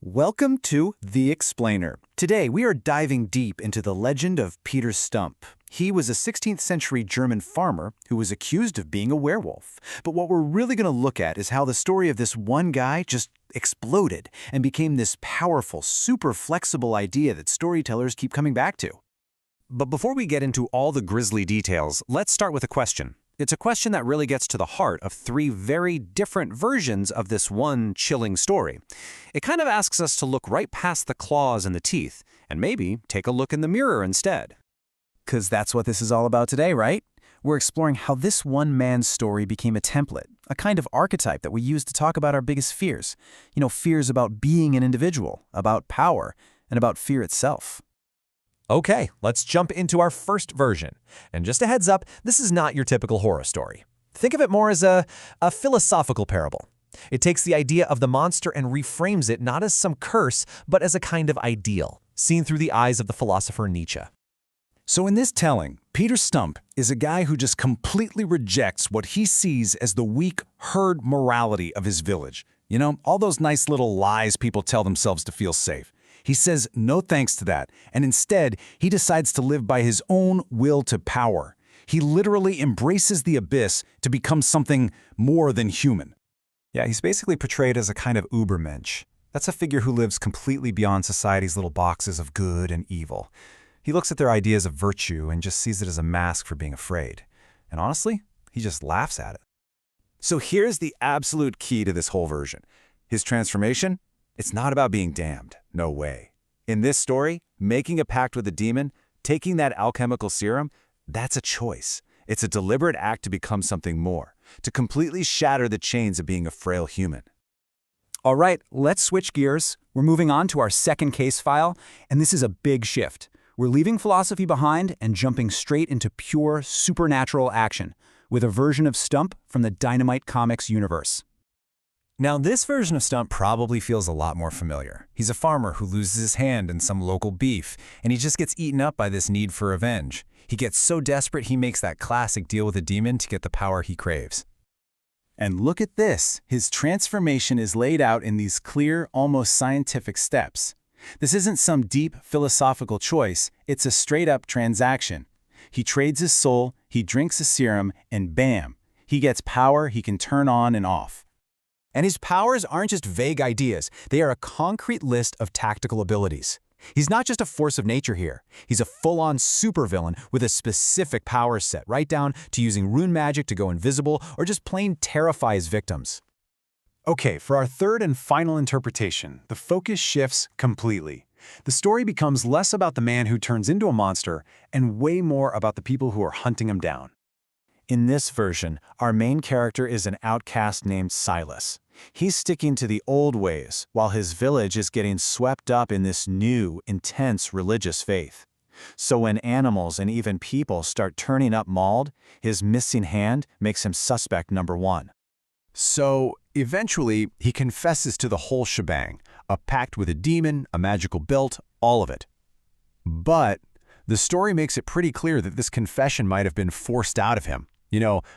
Welcome to The Explainer. Today, we are diving deep into the legend of Peter Stump. He was a 16th century German farmer who was accused of being a werewolf. But what we're really going to look at is how the story of this one guy just exploded and became this powerful, super flexible idea that storytellers keep coming back to. But before we get into all the grisly details, let's start with a question. It's a question that really gets to the heart of three very different versions of this one chilling story. It kind of asks us to look right past the claws and the teeth, and maybe take a look in the mirror instead. 'Cause that's what this is all about today, right? We're exploring how this one man's story became a template, a kind of archetype that we use to talk about our biggest fears. Fears about being an individual, about power, and about fear itself. Okay, let's jump into our first version. And just a heads up, this is not your typical horror story. Think of it more as a philosophical parable. It takes the idea of the monster and reframes it not as some curse, but as a kind of ideal, seen through the eyes of the philosopher Nietzsche. So in this telling, Peter Stump is a guy who just completely rejects what he sees as the weak herd morality of his village. All those nice little lies people tell themselves to feel safe. He says no thanks to that, and instead, he decides to live by his own will to power. He literally embraces the abyss to become something more than human. Yeah, he's basically portrayed as a kind of Ubermensch. That's a figure who lives completely beyond society's little boxes of good and evil. He looks at their ideas of virtue and just sees it as a mask for being afraid. And honestly, he just laughs at it. So here's the absolute key to this whole version. His transformation? It's not about being damned. No way. In this story, making a pact with a demon, taking that alchemical serum, that's a choice. It's a deliberate act to become something more, to completely shatter the chains of being a frail human. All right, let's switch gears. We're moving on to our second case file, and this is a big shift. We're leaving philosophy behind and jumping straight into pure supernatural action with a version of Stump from the Dynamite Comics universe. Now, this version of Stump probably feels a lot more familiar. He's a farmer who loses his hand in some local beef, and he just gets eaten up by this need for revenge. He gets so desperate he makes that classic deal with a demon to get the power he craves. And look at this. His transformation is laid out in these clear, almost scientific steps. This isn't some deep philosophical choice, it's a straight-up transaction. He trades his soul, he drinks a serum, and bam, he gets power he can turn on and off. And his powers aren't just vague ideas, they are a concrete list of tactical abilities. He's not just a force of nature here. He's a full-on supervillain with a specific power set, right down to using rune magic to go invisible or just plain terrify his victims. Okay, for our third and final interpretation, the focus shifts completely. The story becomes less about the man who turns into a monster and way more about the people who are hunting him down. In this version, our main character is an outcast named Silas. He's sticking to the old ways, while his village is getting swept up in this new, intense religious faith. So when animals and even people start turning up mauled, his missing hand makes him suspect number one. So, eventually, he confesses to the whole shebang, a pact with a demon, a magical belt, all of it. But the story makes it pretty clear that this confession might have been forced out of him.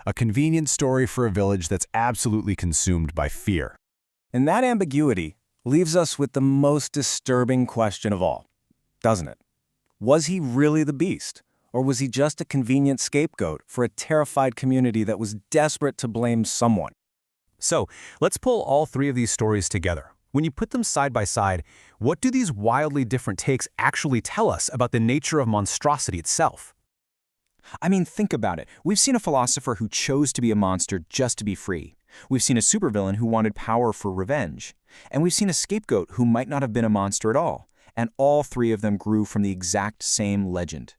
A convenient story for a village that's absolutely consumed by fear. And that ambiguity leaves us with the most disturbing question of all, doesn't it? Was he really the beast? Or was he just a convenient scapegoat for a terrified community that was desperate to blame someone? So, let's pull all three of these stories together. When you put them side by side, what do these wildly different takes actually tell us about the nature of monstrosity itself? I mean, think about it. We've seen a philosopher who chose to be a monster just to be free. We've seen a supervillain who wanted power for revenge. And we've seen a scapegoat who might not have been a monster at all. And all three of them grew from the exact same legend.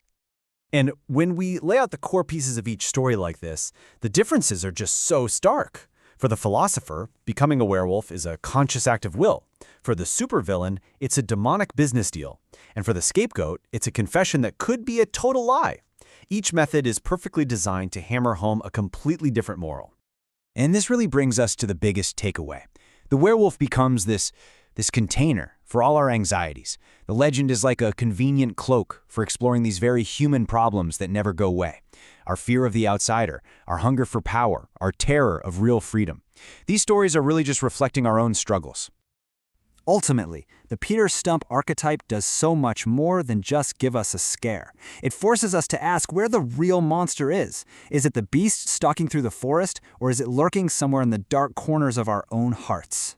And when we lay out the core pieces of each story like this, the differences are just so stark. For the philosopher, becoming a werewolf is a conscious act of will. For the supervillain, it's a demonic business deal. And for the scapegoat, it's a confession that could be a total lie. Each method is perfectly designed to hammer home a completely different moral. And this really brings us to the biggest takeaway. The werewolf becomes this container for all our anxieties. The legend is like a convenient cloak for exploring these very human problems that never go away. Our fear of the outsider, our hunger for power, our terror of real freedom. These stories are really just reflecting our own struggles. Ultimately, the Peter Stump archetype does so much more than just give us a scare. It forces us to ask where the real monster is. Is it the beast stalking through the forest, or is it lurking somewhere in the dark corners of our own hearts?